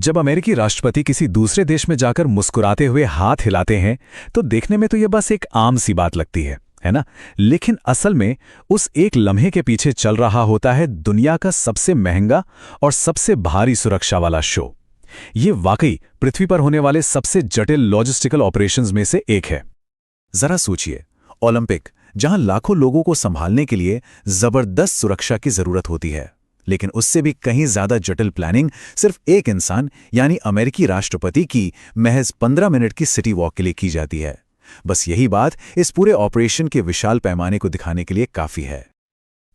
जब अमेरिकी राष्ट्रपति किसी दूसरे देश में जाकर मुस्कुराते हुए हाथ हिलाते हैं तो देखने में तो यह बस एक आम सी बात लगती है ना। लेकिन असल में उस एक लम्हे के पीछे चल रहा होता है दुनिया का सबसे महंगा और सबसे भारी सुरक्षा वाला शो। ये वाकई पृथ्वी पर होने वाले सबसे जटिल लॉजिस्टिकल ऑपरेशंस में से एक है। जरा सोचिए, ओलंपिक, जहां लाखों लोगों को संभालने के लिए जबरदस्त सुरक्षा की जरूरत होती है, लेकिन उससे भी कहीं ज्यादा जटिल प्लानिंग सिर्फ एक इंसान यानी अमेरिकी राष्ट्रपति की महज 15 मिनट की सिटी वॉक के लिए की जाती है। बस यही बात इस पूरे ऑपरेशन के विशाल पैमाने को दिखाने के लिए काफी है।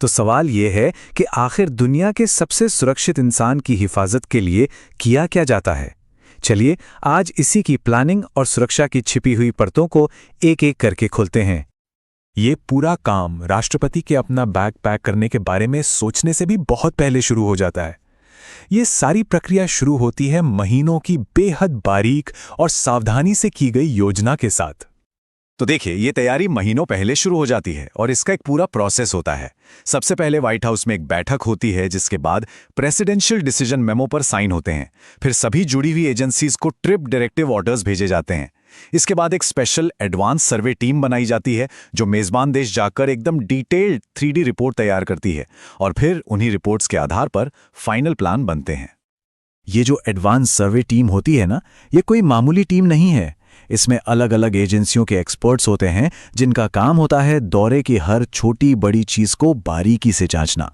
तो सवाल यह है कि आखिर दुनिया के सबसे सुरक्षित इंसान की हिफाजत के लिए किया क्या जाता है। चलिए आज इसी की प्लानिंग और सुरक्षा की छिपी हुई परतों को एक एक करके खोलते हैं। ये पूरा काम राष्ट्रपति के अपना बैग पैक करने के बारे में सोचने से भी बहुत पहले शुरू हो जाता है। ये सारी प्रक्रिया शुरू होती है महीनों की बेहद बारीक और सावधानी से की गई योजना के साथ। तो देखिए, ये तैयारी महीनों पहले शुरू हो जाती है और इसका एक पूरा प्रोसेस होता है। सबसे पहले व्हाइट हाउस में एक बैठक होती है, जिसके बाद प्रेसिडेंशियल डिसीजन मेमो पर साइन होते हैं। फिर सभी जुड़ी हुई एजेंसीज को ट्रिप डायरेक्टिव ऑर्डर्स भेजे जाते हैं। इसके बाद एक स्पेशल एडवांस सर्वे टीम बनाई जाती है जो मेजबान देश जाकर एकदम डिटेल्ड 3D रिपोर्ट तैयार करती है और फिर उन्हीं रिपोर्ट्स के आधार पर फाइनल प्लान बनते हैं। ये जो एडवांस सर्वे टीम होती है ना, ये कोई मामूली टीम नहीं है। इसमें अलग अलग एजेंसियों के एक्सपर्ट्स होते हैं जिनका काम होता है दौरे की हर छोटी बड़ी चीज को बारीकी से जांचना।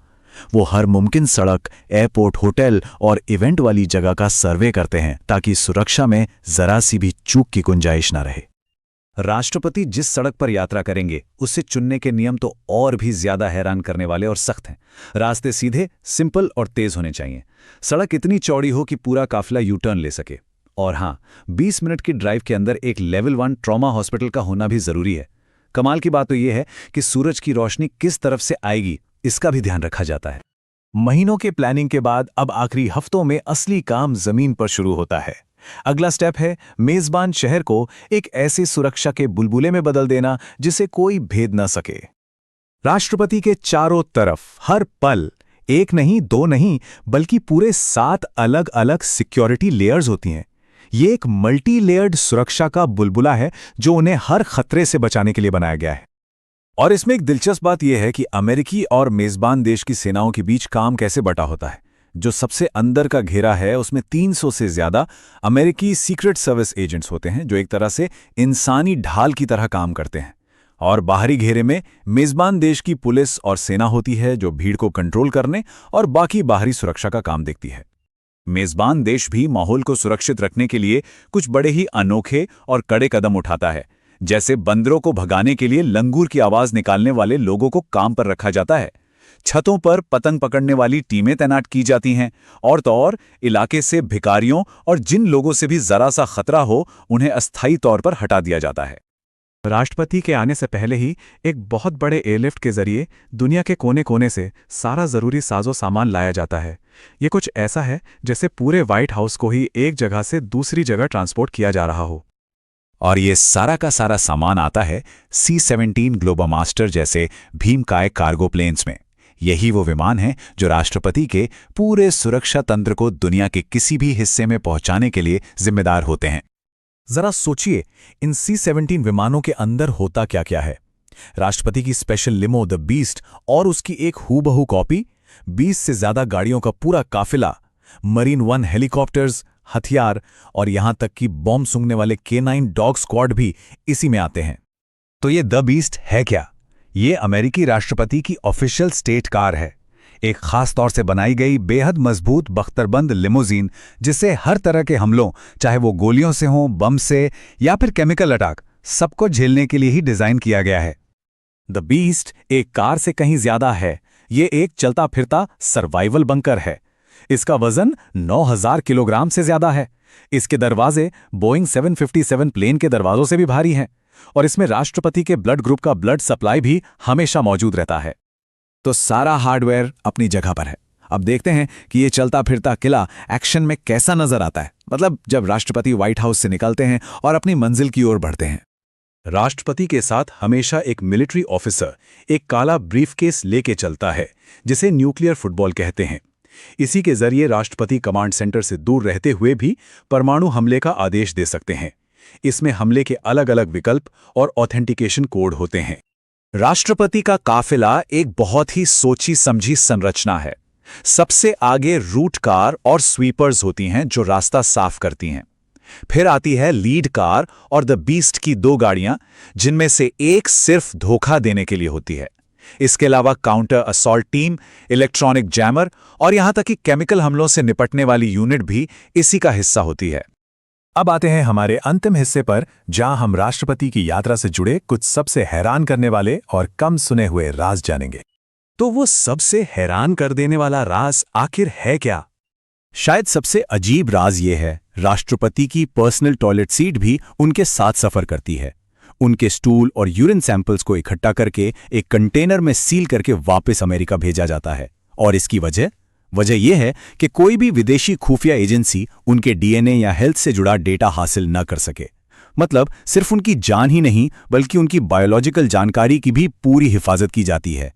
वो हर मुमकिन सड़क, एयरपोर्ट, होटल और इवेंट वाली जगह का सर्वे करते हैं ताकि सुरक्षा में जरा सी भी चूक की गुंजाइश ना रहे। राष्ट्रपति जिस सड़क पर यात्रा करेंगे उसे चुनने के नियम तो और भी ज्यादा हैरान करने वाले और सख्त हैं। रास्ते सीधे, सिंपल और तेज होने चाहिए। सड़क इतनी चौड़ी हो कि पूरा काफिला यू टर्न ले सके। और हाँ, 20 मिनट की ड्राइव के अंदर एक लेवल 1 ट्रॉमा हॉस्पिटल का होना भी जरूरी है। कमाल की बात तो यह है कि सूरज की रोशनी किस तरफ से आएगी इसका भी ध्यान रखा जाता है। महीनों के प्लानिंग के बाद अब आखिरी हफ्तों में असली काम जमीन पर शुरू होता है। अगला स्टेप है मेजबान शहर को एक ऐसे सुरक्षा के बुलबुले में बदल देना जिसे कोई भेद न सके। राष्ट्रपति के चारों तरफ हर पल एक नहीं, दो नहीं, बल्कि पूरे 7 अलग अलग सिक्योरिटी लेयर्स होती हैं। ये एक मल्टी लेयर्ड सुरक्षा का बुलबुला है जो उन्हें हर खतरे से बचाने के लिए बनाया गया है। और इसमें एक दिलचस्प बात यह है कि अमेरिकी और मेजबान देश की सेनाओं के बीच काम कैसे बटा होता है। जो सबसे अंदर का घेरा है उसमें 300 से ज्यादा अमेरिकी सीक्रेट सर्विस एजेंट्स होते हैं जो एक तरह से इंसानी ढाल की तरह काम करते हैं। और बाहरी घेरे में मेजबान देश की पुलिस और सेना होती है जो भीड़ को कंट्रोल करने और बाकी बाहरी सुरक्षा का काम देखती है। मेजबान देश भी माहौल को सुरक्षित रखने के लिए कुछ बड़े ही अनोखे और कड़े कदम उठाता है। जैसे बंदरों को भगाने के लिए लंगूर की आवाज निकालने वाले लोगों को काम पर रखा जाता है। छतों पर पतंग पकड़ने वाली टीमें तैनात की जाती हैं और तो और इलाके से भिखारियों और जिन लोगों से भी जरा सा खतरा हो उन्हें अस्थायी तौर पर हटा दिया जाता है। राष्ट्रपति के आने से पहले ही एक बहुत बड़े एयरलिफ्ट के जरिए दुनिया के कोने कोने से सारा जरूरी साजो सामान लाया जाता है। ये कुछ ऐसा है जैसे पूरे व्हाइट हाउस को ही एक जगह से दूसरी जगह ट्रांसपोर्ट किया जा रहा हो। और ये सारा का सारा सामान आता है C-17 ग्लोबोमास्टर जैसे भीमकाय कार्गो प्लेन्स में। यही वो विमान हैं जो राष्ट्रपति के पूरे सुरक्षा तंत्र को दुनिया के किसी भी हिस्से में पहुंचाने के लिए जिम्मेदार होते हैं। जरा सोचिए, इन C-17 विमानों के अंदर होता क्या क्या है। राष्ट्रपति की स्पेशल लिमो द बीस्ट और उसकी एक हूबहू कॉपी, 20 से ज्यादा गाड़ियों का पूरा काफिला, मरीन 1 हेलीकॉप्टर्स, हथियार और यहां तक कि बॉम्ब सूंघने वाले K9 डॉग स्क्वाड भी इसी में आते हैं। तो ये द बीस्ट है क्या? ये अमेरिकी राष्ट्रपति की ऑफिशियल स्टेट कार है। एक खास तौर से बनाई गई बेहद मजबूत बख्तरबंद लिमोजीन जिसे हर तरह के हमलों, चाहे वो गोलियों से हों, बम से या फिर केमिकल अटैक, सबको झेलने के लिए ही डिजाइन किया गया है। द बीस्ट एक कार से कहीं ज्यादा है। ये एक चलता फिरता सर्वाइवल बंकर है। इसका वजन 9000 किलोग्राम से ज्यादा है। इसके दरवाजे बोइंग 757 प्लेन के दरवाजों से भी भारी हैं और इसमें राष्ट्रपति के ब्लड ग्रुप का ब्लड सप्लाई भी हमेशा मौजूद रहता है। तो सारा हार्डवेयर अपनी जगह पर है। अब देखते हैं कि ये चलता फिरता किला एक्शन में कैसा नजर आता है, मतलब जब राष्ट्रपति व्हाइट हाउस से निकलते हैं और अपनी मंजिल की ओर बढ़ते हैं। राष्ट्रपति के साथ हमेशा एक मिलिट्री ऑफिसर एक काला ब्रीफकेस लेके चलता है जिसे न्यूक्लियर फुटबॉल कहते हैं। इसी के जरिए राष्ट्रपति कमांड सेंटर से दूर रहते हुए भी परमाणु हमले का आदेश दे सकते हैं। इसमें हमले के अलग-अलग विकल्प और ऑथेंटिकेशन कोड होते हैं। राष्ट्रपति का काफिला एक बहुत ही सोची समझी संरचना है। सबसे आगे रूट कार और स्वीपर्स होती हैं जो रास्ता साफ करती हैं। फिर आती है लीड कार और द बीस्ट की 2 गाड़ियां, जिनमें से एक सिर्फ धोखा देने के लिए होती है। इसके अलावा counter assault team, electronic jammer और यहां तक कि केमिकल हमलों से निपटने वाली यूनिट भी इसी का हिस्सा होती है। अब आते हैं हमारे अंतिम हिस्से पर, जहां हम राष्ट्रपति की यात्रा से जुड़े कुछ सबसे हैरान करने वाले और कम सुने हुए राज जानेंगे। तो वो सबसे हैरान कर देने वाला राज आखिर है क्या? शायद सबसे अजीब राज ये है, राष्ट्रपति की पर्सनल टॉयलेट सीट भी उनके साथ सफर करती है। उनके स्टूल और यूरिन सैंपल्स को इकट्ठा करके एक कंटेनर में सील करके वापस अमेरिका भेजा जाता है। और इसकी वजह यह है कि कोई भी विदेशी खुफिया एजेंसी उनके डीएनए या हेल्थ से जुड़ा डेटा हासिल न कर सके। मतलब सिर्फ उनकी जान ही नहीं, बल्कि उनकी बायोलॉजिकल जानकारी की भी पूरी हिफाजत की जाती है।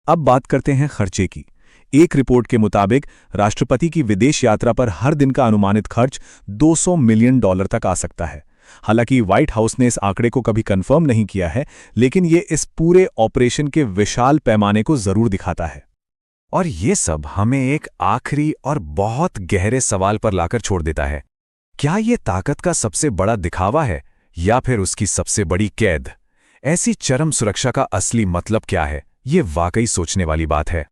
अब बात करते हैं खर्चे की। एक रिपोर्ट के मुताबिक राष्ट्रपति की विदेश यात्रा पर हर दिन का अनुमानित खर्च $200 मिलियन तक आ सकता है। हालांकि व्हाइट हाउस ने इस आंकड़े को कभी कंफर्म नहीं किया है, लेकिन ये इस पूरे ऑपरेशन के विशाल पैमाने को जरूर दिखाता है। और ये सब हमें एक आखिरी और बहुत गहरे सवाल पर लाकर छोड़ देता है। क्या ये ताकत का सबसे बड़ा दिखावा है या फिर उसकी सबसे बड़ी कैद? ऐसी चरम सुरक्षा का असली मतलब क्या है? ये वाकई सोचने वाली बात है।